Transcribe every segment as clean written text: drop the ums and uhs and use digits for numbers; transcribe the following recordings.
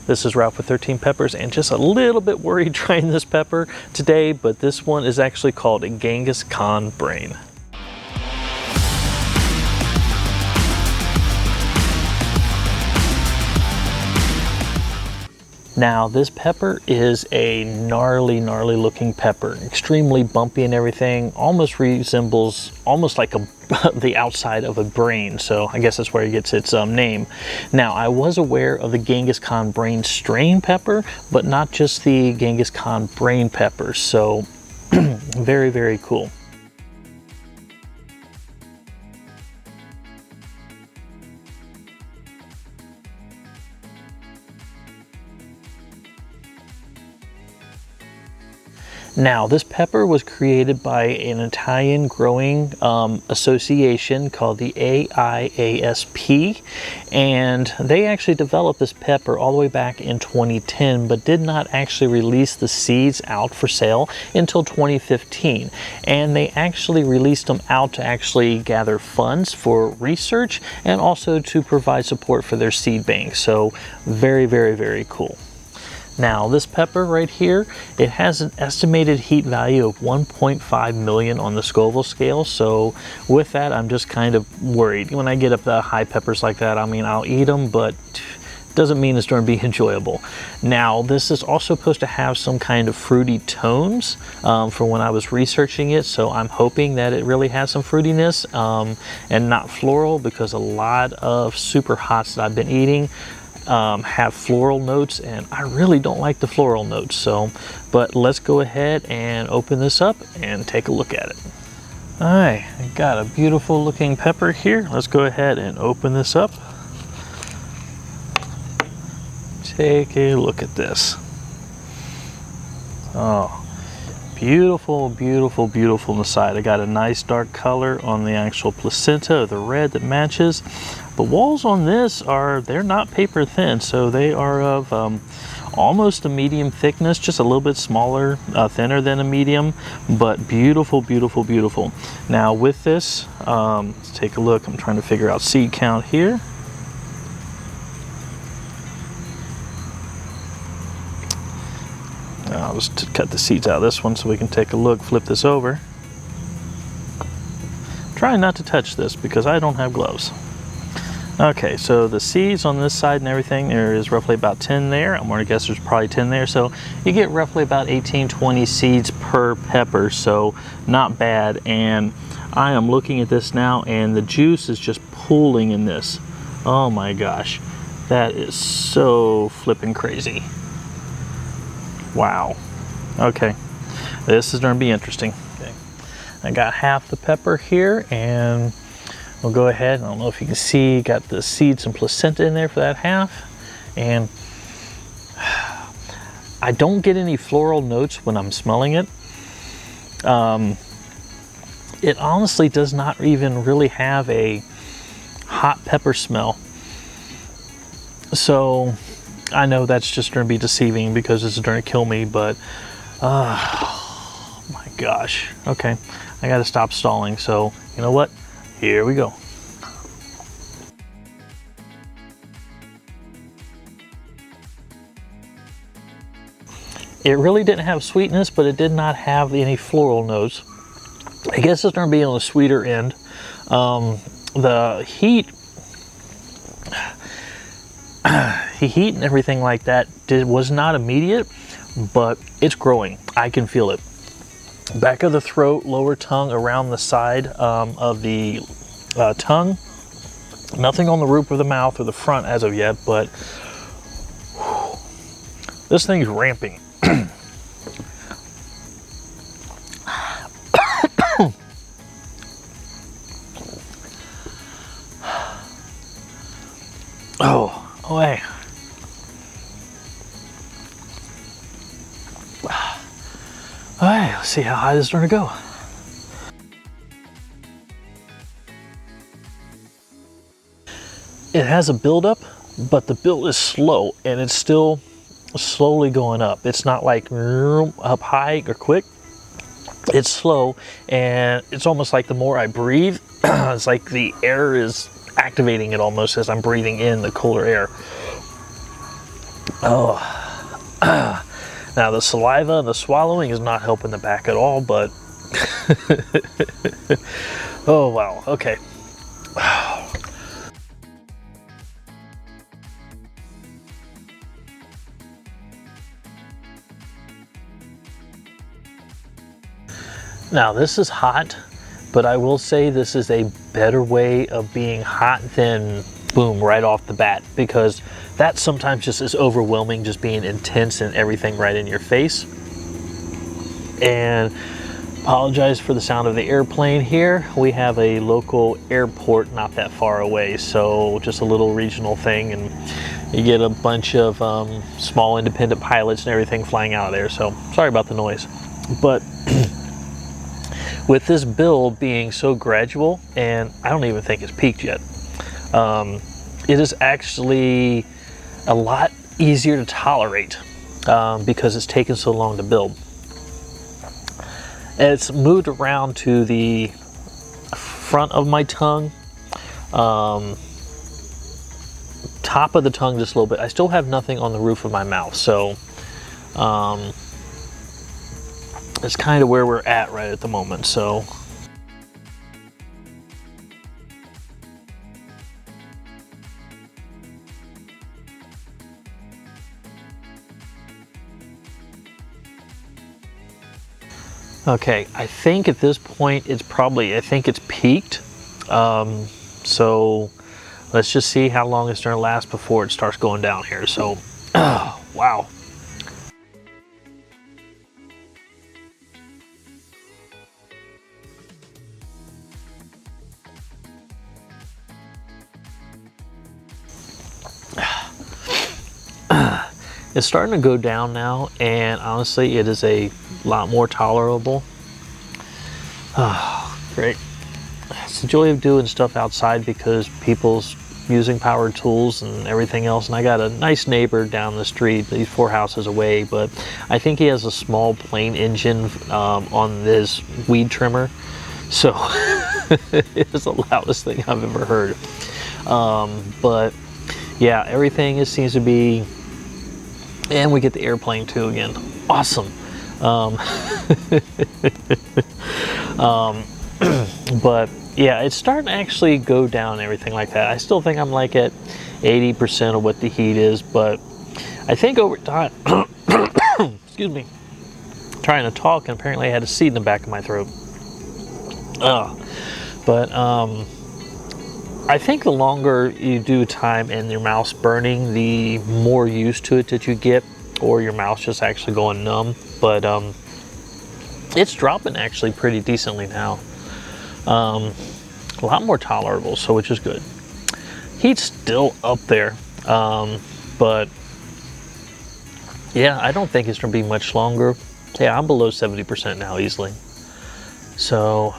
This is Ralph with 13 Peppers, and just a little bit worried trying this pepper today, but this one is actually called a Genghis Khan brain. Now this pepper is a gnarly looking pepper, extremely bumpy and everything, almost resembles like the outside of a brain, so I guess that's where it gets its name. Now I was aware of the Genghis Khan brain strain pepper, but not just the Genghis Khan brain pepper, so very cool. Now, this pepper was created by an Italian growing association called the AIASP, and they actually developed this pepper all the way back in 2010, but did not actually release the seeds out for sale until 2015. And they actually released them out to actually gather funds for research and also to provide support for their seed bank. So very cool. Now this pepper right here, it has an estimated heat value of 1.5 million on the Scoville scale. So with that, I'm just kind of worried. When I get up to high peppers like that, I mean, I'll eat them, but doesn't mean it's going to be enjoyable. Now this is also supposed to have some kind of fruity tones from when I was researching it. So I'm hoping that it really has some fruitiness and not floral, because a lot of super hots that I've been eating have floral notes, and I really don't like the floral notes. So, but let's go ahead and open this up and take a look at it. All right, I got a beautiful looking pepper here. Let's go ahead and open this up. Take a look at this. Oh, beautiful on the side. I got a nice dark color on the actual placenta, the red that matches. The walls on this they're not paper thin, so they are of almost a medium thickness, just a little bit smaller, thinner than a medium, but beautiful. Now with this, let's take a look. I'm trying to figure out seed count here. I'll just cut the seeds out of this one so we can take a look, flip this over. Try not to touch this because I don't have gloves. Okay, so the seeds on this side and everything, there is roughly about 10 there. I'm gonna guess there's probably 10 there. So you get roughly about 18-20 seeds per pepper, so not bad. And I am looking at this now, and the juice is just pooling in this. Oh my gosh, that is so flipping crazy. Wow. Okay, this is gonna be interesting. Okay, I got half the pepper here, and we'll go ahead. I don't know if you can see, got the seeds and placenta in there for that half. And I don't get any floral notes when I'm smelling it. It honestly does not even really have a hot pepper smell. So I know that's just going to be deceiving because this is going to kill me, but oh my gosh. Okay, I got to stop stalling. So you know what? Here we go. It really didn't have sweetness, but it did not have any floral notes. I guess it's going to be on the sweeter end. The heat and everything like that was not immediate, but it's growing. I can feel it. Back of the throat, lower tongue, around the side of the tongue. Nothing on the roof of the mouth or the front as of yet, but whew, this thing's ramping. Oh, away. All right, let's see how high this is going to go. It has a buildup, but the build is slow, and it's still slowly going up. It's not like up high or quick. It's slow, and it's almost like the more I breathe, it's like the air is activating it almost as I'm breathing in the colder air. Oh, now the saliva and the swallowing is not helping the back at all, but oh wow, okay. Now this is hot, but I will say this is a better way of being hot than boom right off the bat, because that sometimes just is overwhelming, just being intense and everything right in your face. And apologize for the sound of the airplane here. We have a local airport not that far away, so just a little regional thing, and you get a bunch of small independent pilots and everything flying out of there, so sorry about the noise. But with this build being so gradual, and I don't even think it's peaked yet, it is actually a lot easier to tolerate because it's taken so long to build. And it's moved around to the front of my tongue, top of the tongue just a little bit. I still have nothing on the roof of my mouth, so it's kind of where we're at right at the moment. So okay, I think at this point it's probably, I think it's peaked. So let's just see how long it's gonna last before it starts going down here. So wow. It's starting to go down now, and honestly, it is a lot more tolerable. Oh, great. It's the joy of doing stuff outside because people's using power tools and everything else. And I got a nice neighbor down the street, he's 4 houses away, but I think he has a small plane engine on this weed trimmer. So it is the loudest thing I've ever heard. But yeah, everything seems to be. And we get the airplane too again. Awesome. But yeah, it's starting to actually go down and everything like that. I still think I'm like at 80% of what the heat is, but I think over time, excuse me, trying to talk, and apparently I had a seed in the back of my throat. But I think the longer you do time and your mouth's burning, the more used to it that you get, or your mouth's just actually going numb. But it's dropping actually pretty decently now. A lot more tolerable, so which is good. Heat's still up there, but yeah, I don't think it's gonna be much longer. Yeah, I'm below 70% now easily. So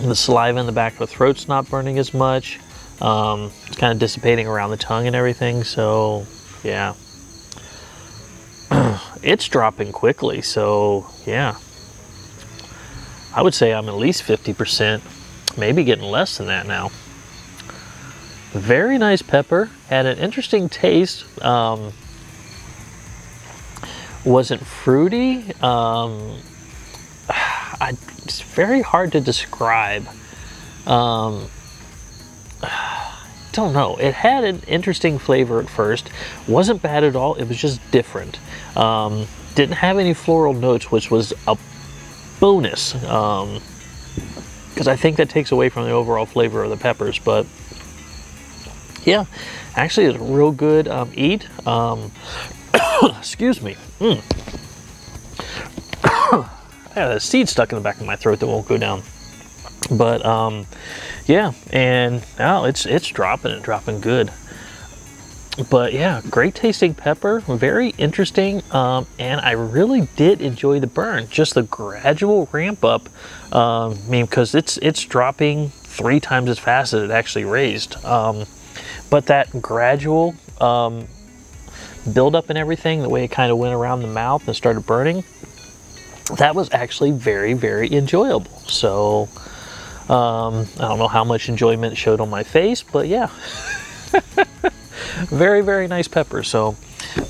the saliva in the back of the throat's not burning as much. It's kind of dissipating around the tongue and everything, so yeah. It's dropping quickly, so yeah. I would say I'm at least 50%, maybe getting less than that now. Very nice pepper, had an interesting taste. Wasn't fruity. It's very hard to describe. Don't know. It had an interesting flavor at first. Wasn't bad at all. It was just different. Didn't have any floral notes, which was a bonus. Because I think that takes away from the overall flavor of the peppers. But yeah, actually it's a real good eat. Excuse me. I got a seed stuck in the back of my throat that won't go down. But yeah, and now it's dropping and dropping good. But yeah, great tasting pepper, very interesting, and I really did enjoy the burn. Just the gradual ramp up. I mean, because it's dropping 3 times as fast as it actually raised. But that gradual build up and everything, the way it kind of went around the mouth and started burning, that was actually very, very enjoyable. So I don't know how much enjoyment it showed on my face, but yeah, Very, very nice pepper. So,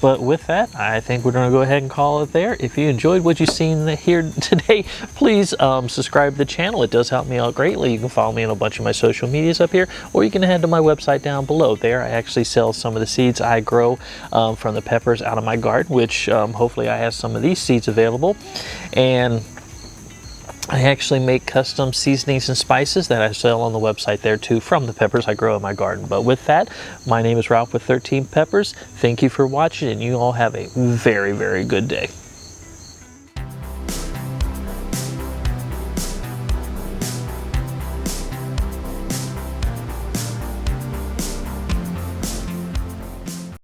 but with that, I think we're going to go ahead and call it there. If you enjoyed what you've seen here today, please subscribe to the channel. It does help me out greatly. You can follow me on a bunch of my social medias up here, or you can head to my website down below. There, I actually sell some of the seeds I grow from the peppers out of my garden, which hopefully I have some of these seeds available. And I actually make custom seasonings and spices that I sell on the website there too from the peppers I grow in my garden. But with that, my name is Ralph with 13 Peppers. Thank you for watching, and you all have a very, very good day.